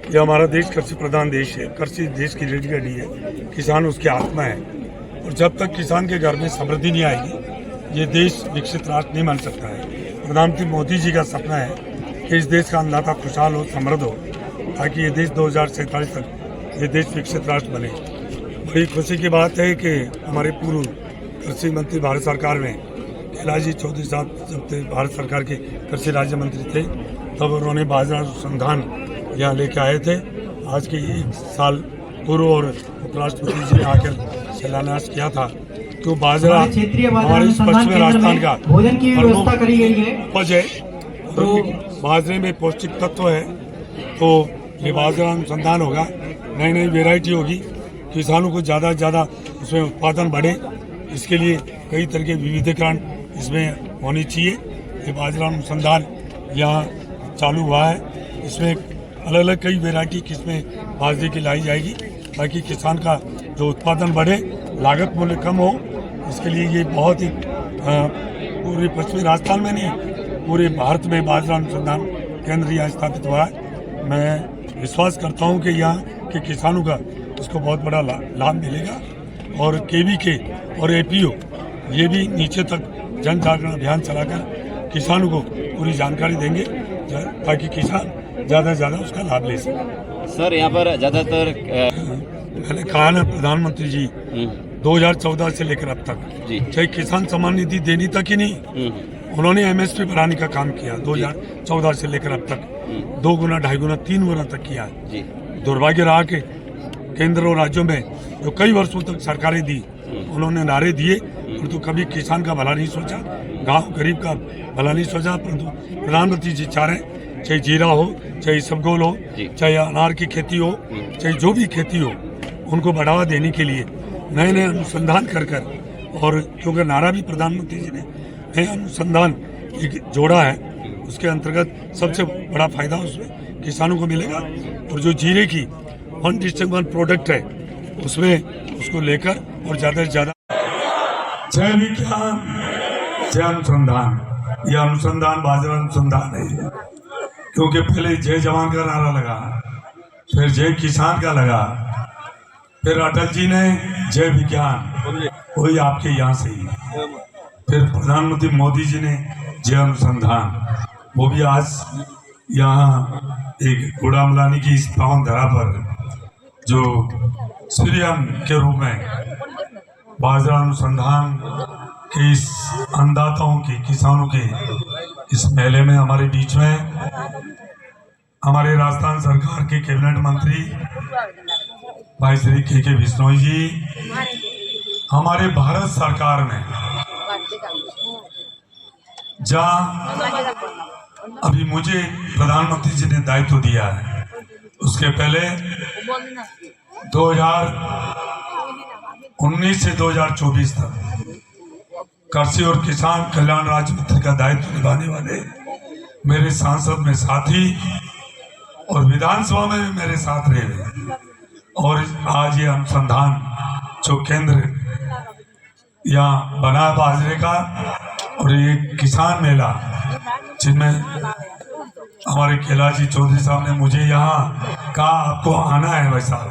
ये हमारा देश कृषि प्रधान देश है। कृषि देश की रीढ़ की हड्डी है। किसान उसकी आत्मा है और जब तक किसान के घर में समृद्धि नहीं आएगी ये देश विकसित राष्ट्र नहीं बन सकता है। प्रधानमंत्री मोदी जी का सपना है कि इस देश का अन्नदाता खुशहाल हो, समृद्ध हो, ताकि ये देश 2047 तक ये देश विकसित राष्ट्र बने। बड़ी खुशी की बात है कि हमारे पूर्व कृषि मंत्री भारत सरकार में कैलाश जी चौधरी साहब जब थे, भारत सरकार के कृषि राज्य मंत्री थे, तब उन्होंने बाजरा अनुसंधान यहाँ लेके आए थे। आज के 1 साल पूर्व और उपराष्ट्रपति जी ने आकर शिलान्यास किया था। तो बाजरा हमारे पश्चिमी राजस्थान का भोजन की व्यवस्था करी गई है, उपज है। तो बाजरे में पौष्टिक तत्व है, तो ये बाजरा अनुसंधान होगा, नई नई वेराइटी होगी, किसानों को ज़्यादा से ज़्यादा उसमें उत्पादन बढ़े, इसके लिए कई तरह के विविधीकरण इसमें होनी चाहिए। ये बाजरा अनुसंधान यहाँ चालू हुआ है, इसमें अलग अलग कई वेराइटी किस्में बाजरे की लाई जाएगी ताकि किसान का जो उत्पादन बढ़े, लागत मूल्य कम हो। इसके लिए ये बहुत ही पूरे पश्चिमी राजस्थान में नहीं, पूरे भारत में बाजरा अनुसंधान केंद्र यहाँ स्थापित हुआ है। मैं विश्वास करता हूँ कि यहाँ के किसानों का इसको बहुत बड़ा लाभ मिलेगा और केवीके और एपीओ ये भी नीचे तक जन जागरण अभियान चलाकर किसानों को पूरी जानकारी देंगे ताकि किसान ज़्यादा से ज़्यादा उसका लाभ ले सके। सर यहाँ पर ज़्यादातर मैंने कहा ना, प्रधानमंत्री जी 2014 से लेकर अब तक चाहे किसान सम्मान निधि देनी तक ही नहीं, उन्होंने एमएसपी बढ़ाने का काम किया 2014 से लेकर अब तक 2 गुना, 2.5 गुना, 3 गुना तक किया। दुर्भाग्य रहा कि केंद्र और राज्यों में जो कई वर्षों तक सरकारें दी, उन्होंने नारे दिए परंतु कभी किसान का भला नहीं सोचा, गांव गरीब का भला नहीं सोचा। परंतु प्रधानमंत्री जी चाह रहे हैं, चाहे जीरा हो, चाहे इसबगोल हो, चाहे अनार की खेती हो, चाहे जो भी खेती हो, उनको बढ़ावा देने के लिए नए नए अनुसंधान कर और क्योंकि नारा भी प्रधानमंत्री जी ने नए अनुसंधान जोड़ा है, उसके अंतर्गत सबसे बड़ा फायदा उसमें किसानों को मिलेगा। और जो जीरे की 1 डिस्ट्रिक्ट 1 प्रोडक्ट है उसमें उसको लेकर और ज़्यादा से ज़्यादा जय विज्ञान जय अनुसंधान, यह अनुसंधान बाजरा अनुसंधान है। क्योंकि पहले जय जवान का नारा लगा, फिर जय किसान का लगा, फिर अटल जी ने जय विज्ञान, वही आपके यहाँ से ही, फिर प्रधानमंत्री मोदी जी ने जय अनुसंधान, वो भी आज यहाँ एक कूड़ा मलानी की इस पावन धरा पर जो श्रीअन्न के रूप में बाजरा अनुसंधान के इस अन्नदाताओं के, किसानों के इस मेले में हमारे बीच में हमारे राजस्थान सरकार के कैबिनेट मंत्री भाई श्री के बिश्नोई जी, हमारे भारत सरकार में जहाँ अभी मुझे प्रधानमंत्री जी ने दायित्व दिया है, उसके पहले 2019 से 2024 तक कृषि और किसान कल्याण राज्य मंत्री का दायित्व निभाने वाले मेरे सांसद में साथी और विधानसभा में भी मेरे साथ रहे हुए, और आज ये अनुसंधान जो केंद्र यहाँ बना बाजरे का और ये किसान मेला जिनमें हमारे कैलाश जी चौधरी साहब ने मुझे यहाँ कहा आपको आना है भाई साहब,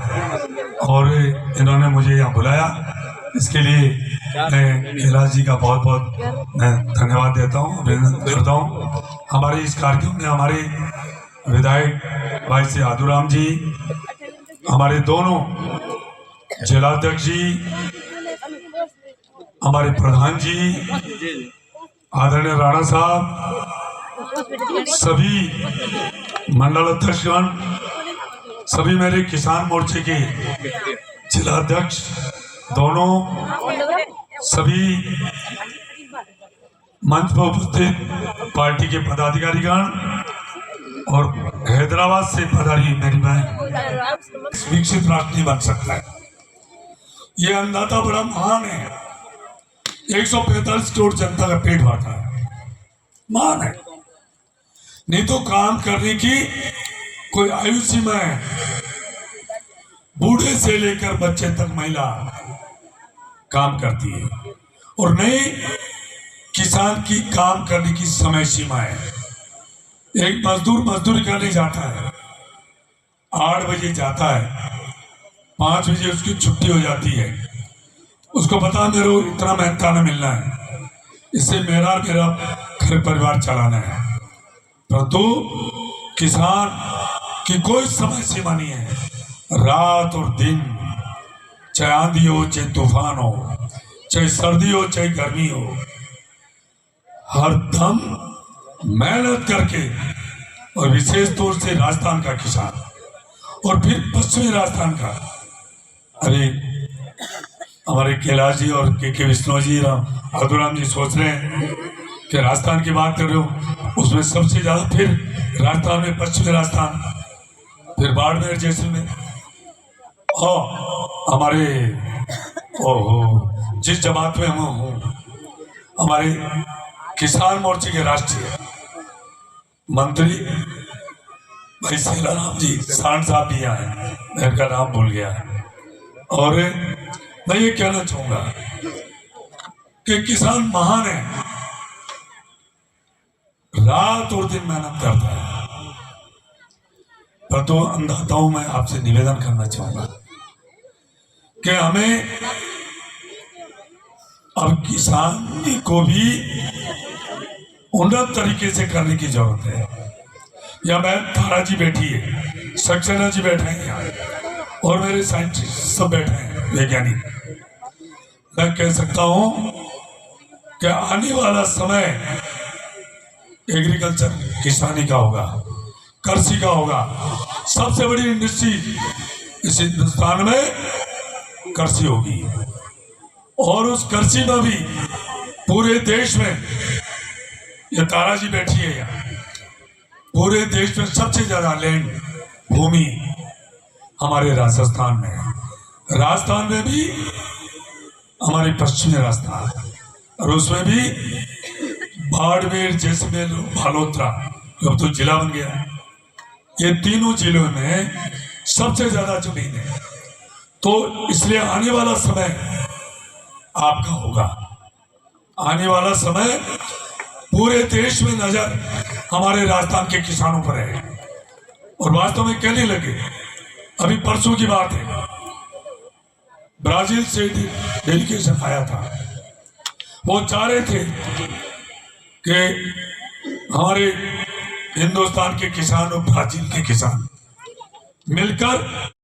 और इन्होंने मुझे यहाँ बुलाया, इसके लिए मैं कैलाश जी का बहुत बहुत मैं धन्यवाद देता हूँ, अभिनंदन करता हूँ। हमारे इस कार्यक्रम में हमारे विधायक भाई श्री आदुराम जी, हमारे दोनों जिलाध्यक्ष जी, हमारे प्रधान जी आदरणीय राणा साहब, सभी मंडल अध्यक्षगण, सभी मेरे किसान मोर्चे के जिलाध्यक्ष दोनों, सभी मंच पर उपस्थित पार्टी के पदाधिकारीगण और हैदराबाद से पधारी मेरी बहन, विकसित राष्ट्र नहीं बन सकता है। ये अन्नदाता बड़ा महान है, 145 करोड़ जनता का पेट भरता है, महान है। नहीं तो काम करने की कोई आयु सीमा है, बूढ़े से लेकर बच्चे तक महिला काम करती है, और नहीं किसान की काम करने की समय सीमा है। एक मजदूर मजदूरी करने जाता है, 8 बजे जाता है, 5 बजे उसकी छुट्टी हो जाती है। उसको पता मेरे को इतना मेहनताना मिलना है, इससे मेरा घर परिवार चलाना है। परंतु किसान की कोई समय सीमा नहीं है। रात और दिन, चाहे आंधी हो, चाहे तूफान हो, चाहे सर्दी हो, चाहे गर्मी हो, हर दम मेहनत करके, और विशेष तौर से राजस्थान का किसान और फिर पश्चिमी राजस्थान का, अरे हमारे कैलाश जी और के विष्णु जी, अधुराम जी सोच रहे हैं कि राजस्थान की बात कर रहे हो, उसमें सबसे ज्यादा फिर राजस्थान में पश्चिमी राजस्थान, फिर बाड़मेर, जैसलमेर, और हमारे ओहो जिस जमात में हम हूँ, हमारे किसान मोर्चे के राष्ट्रीय मंत्री भाई सेलाराम जी सांड साहब भी आए, मैं इनका नाम भूल गया। और मैं ये कहना चाहूंगा कि किसान महान है, रात और दिन मेहनत करता है। पर तो अन्नदाताओं में आपसे निवेदन करना चाहूंगा कि हमें अब किसान को भी उन्नत तरीके से करने की जरूरत है। या मैं तारा जी बैठी है, सक्सेना जी बैठे हैं यहाँ, और मेरे साइंटिस्ट सब बैठे हैं, वैज्ञानिक। मैं कह सकता हूं कि आने वाला समय एग्रीकल्चर, किसानी का होगा, कृषि का होगा। सबसे बड़ी इंडस्ट्री इस हिंदुस्तान में कृषि होगी, और उस कृषि में भी पूरे देश में, ये तारा जी बैठी है यहाँ, पूरे देश में सबसे ज्यादा लैंड, भूमि हमारे राजस्थान में है। राजस्थान में भी हमारे पश्चिमी राजस्थान, और उसमें भी बाड़मेर, जैसलमेर, बालोतरा, अब तो जिला बन गया है। ये तीनों जिलों में सबसे ज्यादा जमीन है। तो इसलिए आने वाला समय आपका होगा। आने वाला समय पूरे देश में नजर हमारे राजस्थान के किसानों पर है। और वास्तव में कहने लगे, अभी परसों की बात है, ब्राजील से डेलीगेशन आया था। वो चाह रहे थे कि हमारे हिंदुस्तान के किसान और ब्राजील के किसान मिलकर